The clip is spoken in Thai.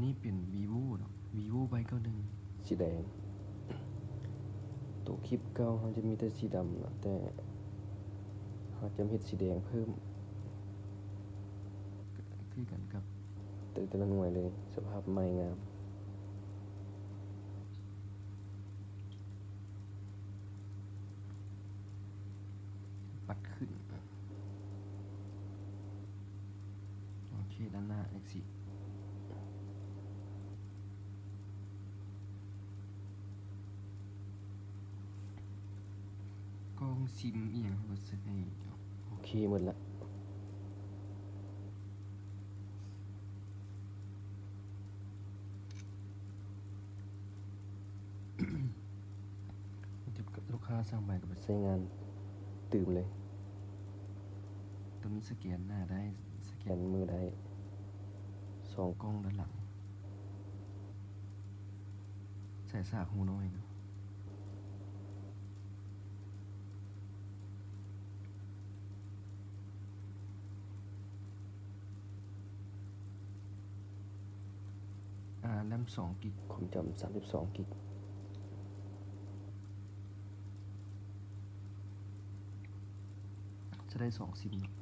นี้เป็น vivo เนาะ vivo ใบเก้าหนึ่งสีแดงตัวคลิปเก่าเขาจะมีแต่สีดำนะแต่เขาจะเฮ็ดสีแดงเพิ่มคือกันกับแต่ละหน่วยเลยสภาพใหม่งามปัดขึ้นโอเคด้านหน้า exit กล้องซิมอีหยังเขาก็ซื้อให้เนาะ โอเคหมดละลูกค้าสั่งใบก็ไปใช้งานตื่มเลยตัวนี้สแกนหน้าได้สแก แข น นมือได้สอง กล้องด้านหลังใส่สากหูน้อยเนาะแรม2 กิกความจำ32 กิกจะได้2 ซิมเนาะ